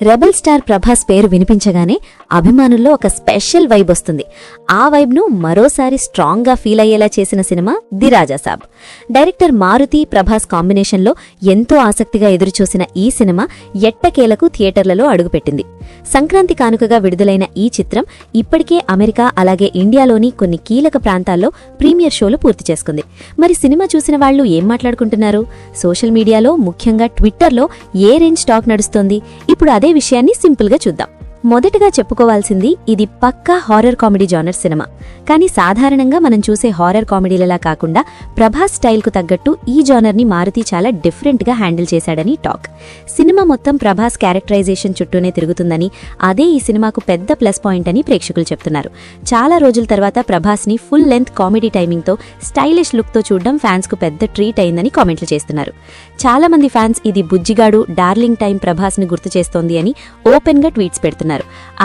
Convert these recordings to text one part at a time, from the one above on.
Rebel star Prabhas పేరు వినిపించగానే అభిమానుల్లో ఒక స్పెషల్ వైబ్ వస్తుంది. ఆ వైబ్ను మరోసారి స్ట్రాంగ్గా ఫీల్ అయ్యేలా చేసిన cinema the Rajasaab. Director Maruthi Prabhas కాంబినేషన్లో ఎంతో ఆసక్తిగా ఎదురుచూసిన ఈ సినిమా ఎట్టకేలకు థియేటర్లలో అడుగుపెట్టింది. సంక్రాంతి కానుకగా విడుదలైన ఈ చిత్రం ఇప్పటికే అమెరికా అలాగే ఇండియాలోని కొన్ని కీలక ప్రాంతాల్లో ప్రీమియర్ షోలు పూర్తి చేసుకుంది. మరి సినిమా చూసిన వాళ్లు ఏం మాట్లాడుకుంటున్నారు? సోషల్ మీడియాలో, ముఖ్యంగా ట్విట్టర్లో ఏ రేంజ్ టాక్ నడుస్తోంది? ఇప్పుడు అదే విషయాన్ని సింపుల్గా చూద్దాం. మొదటగా చెప్పుకోవాల్సింది, ఇది పక్కా హారర్ కామెడీ జానర్ సినిమా. కానీ సాధారణంగా మనం చూసే హారర్ కామెడీలలా కాకుండా ప్రభాస్ స్టైల్కు తగ్గట్టు ఈ జానర్ని మారుతి చాలా డిఫరెంట్గా హ్యాండిల్ చేశాడని టాక్. సినిమా మొత్తం ప్రభాస్ క్యారెక్టరైజేషన్ చుట్టూనే తిరుగుతుందని, అదే ఈ సినిమాకు పెద్ద ప్లస్ పాయింట్ అని ప్రేక్షకులు చెప్తున్నారు. చాలా రోజుల తర్వాత ప్రభాస్ని ఫుల్ లెంత్ కామెడీ టైమింగ్తో, స్టైలిష్ లుక్తో చూడడం ఫ్యాన్స్కు పెద్ద ట్రీట్ అయిందని కామెంట్లు చేస్తున్నారు. చాలా మంది ఫ్యాన్స్ ఇది బుజ్జిగాడు, డార్లింగ్ టైం ప్రభాస్ని గుర్తు చేస్తోంది అని ఓపెన్గా ట్వీట్స్ పెడుతున్నారు.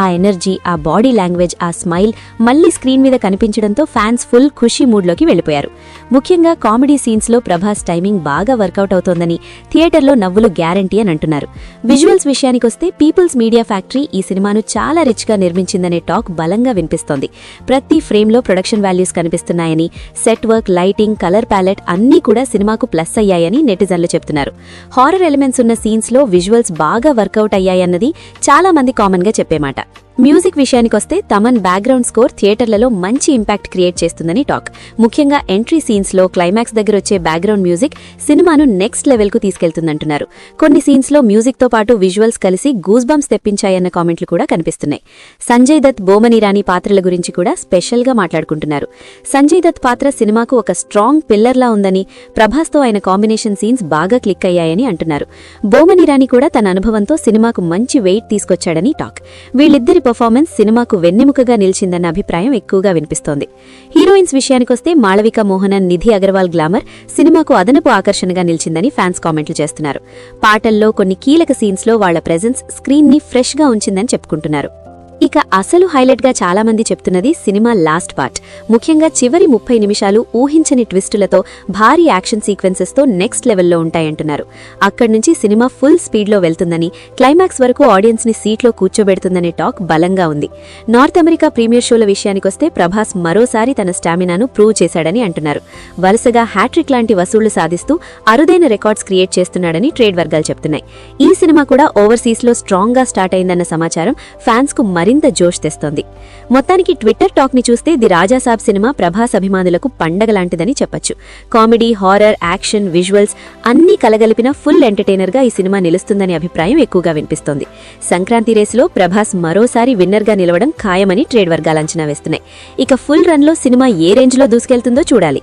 ఆ ఎనర్జీ, ఆ బాడీ లాంగ్వేజ్, ఆ స్మైల్ మళ్లీ స్క్రీన్ మీద కనిపించడంతో ఫ్యాన్స్ ఫుల్ ఖుషీ మూడ్లోకి వెళ్లిపోయారు. ముఖ్యంగా కామెడీ సీన్స్లో ప్రభాస్ టైమింగ్ బాగా వర్కౌట్ అవుతోందని, థియేటర్లో నవ్వులు గ్యారంటీ అని అంటున్నారు. విజువల్స్ విషయానికొస్తే పీపుల్స్ మీడియా ఫ్యాక్టరీ ఈ సినిమాను చాలా రిచ్గా నిర్మించిందనే టాక్ బలంగా వినిపిస్తోంది. ప్రతి ఫ్రేమ్లో ప్రొడక్షన్ వాల్యూస్ కనిపిస్తున్నాయని, set work, lighting, colour palette అన్నీ కూడా సినిమాకు ప్లస్ అయ్యాయని నెటిజన్లు చెప్తున్నారు. హారర్ ఎలిమెంట్స్ ఉన్న సీన్స్లో విజువల్స్ బాగా వర్కౌట్ అయ్యాయన్నది చాలా మంది కామన్గా చెప్పేమాట. మ్యూజిక్ విషయానికొస్తే తమన్ బ్యాక్గ్రౌండ్ స్కోర్ థియేటర్లలో మంచి ఇంపాక్ట్ క్రియేట్ చేస్తుందని టాక్. ముఖ్యంగా ఎంట్రీ సీన్స్లో, క్లైమాక్స్ దగ్గర వచ్చే బ్యాక్గ్రౌండ్ మ్యూజిక్ సినిమాను నెక్స్ట్ లెవెల్కు తీసుకెళ్తుందంటున్నారు. కొన్ని సీన్స్లో మ్యూజిక్తో పాటు విజువల్స్ కలిసి గూస్ బంప్స్ తెప్పించాయన్న కామెంట్లు కూడా కనిపిస్తున్నాయి. సంజయ్ దత్, బోమన్ ఇరానీ పాత్రల గురించి కూడా స్పెషల్గా మాట్లాడుకుంటున్నారు. సంజయ్ దత్ పాత్ర సినిమాకు ఒక స్ట్రాంగ్ పిల్లర్లా ఉందని, ప్రభాస్తో ఆయన కాంబినేషన్ సీన్స్ బాగా క్లిక్ అయ్యాయని అంటున్నారు. బోమన్ ఇరానీ కూడా తన అనుభవంతో సినిమాకు మంచి వెయిట్ తీసుకొచ్చాడని టాక్. వీళ్ళిద్దరి పర్ఫార్మెన్స్ సినిమాకు వెన్నెముకగా నిలిచిందన్న అభిప్రాయం ఎక్కువగా వినిపిస్తోంది. హీరోయిన్స్ విషయానికొస్తే మాళవిక మోహనన్, నిధి అగర్వాల్ గ్లామర్ సినిమాకు అదనపు ఆకర్షణగా నిలిచిందని ఫ్యాన్స్ కామెంట్లు చేస్తున్నారు. పాటల్లో, కొన్ని కీలక సీన్స్లో వాళ్ల ప్రెజెన్స్ స్క్రీన్ ని ఫ్రెష్ గా ఉంచిందని చెప్పుకుంటున్నారు. ఇక అసలు హైలైట్గా చాలా మంది చెప్తున్నది సినిమా లాస్ట్ పార్ట్. ముఖ్యంగా చివరి 30 నిమిషాలు ఊహించని ట్విస్టులతో, భారీ యాక్షన్ సీక్వెన్సెస్తో నెక్స్ట్ లెవెల్లో ఉంటాయంటున్నారు. అక్కడి నుంచి సినిమా ఫుల్ స్పీడ్లో వెళ్తుందని, క్లైమాక్స్ వరకు ఆడియన్స్ని సీట్లో కూర్చోబెడుతుందనే టాక్ బలంగా ఉంది. నార్త్ అమెరికా ప్రీమియర్ షోల విషయానికొస్తే ప్రభాస్ మరోసారి తన స్టామినాను ప్రూవ్ చేశాడని అంటున్నారు. వరుసగా హ్యాట్రిక్ లాంటి వసూళ్లు సాధిస్తూ అరుదైన రికార్డ్స్ క్రియేట్ చేస్తున్నాడని ట్రేడ్ వర్గాలు చెప్తున్నాయి. ఈ సినిమా కూడా ఓవర్సీస్లో స్ట్రాంగ్గా స్టార్ట్ అయిందన్న సమాచారం ఫ్యాన్స్కు మరింత జోష్ తెస్తోంది. మొత్తానికి ట్విట్టర్ టాక్ ని చూస్తే ది రాజాసాబ్ సినిమా ప్రభాస్ అభిమానులకు పండగ లాంటిదని చెప్పొచ్చు. కామెడీ, హారర్, యాక్షన్, విజువల్స్ అన్నీ కలగలిపిన ఫుల్ ఎంటర్టైనర్ గా ఈ సినిమా నిలుస్తుందనే అభిప్రాయం ఎక్కువగా వినిపిస్తోంది. సంక్రాంతి రేసులో ప్రభాస్ మరోసారి విన్నర్ గా నిలవడం ఖాయమని ట్రేడ్ వర్గాలు అంచనా వేస్తున్నాయి. ఇక ఫుల్ రన్ లో సినిమా ఏ రేంజ్ లో దూసుకెళ్తుందో చూడాలి.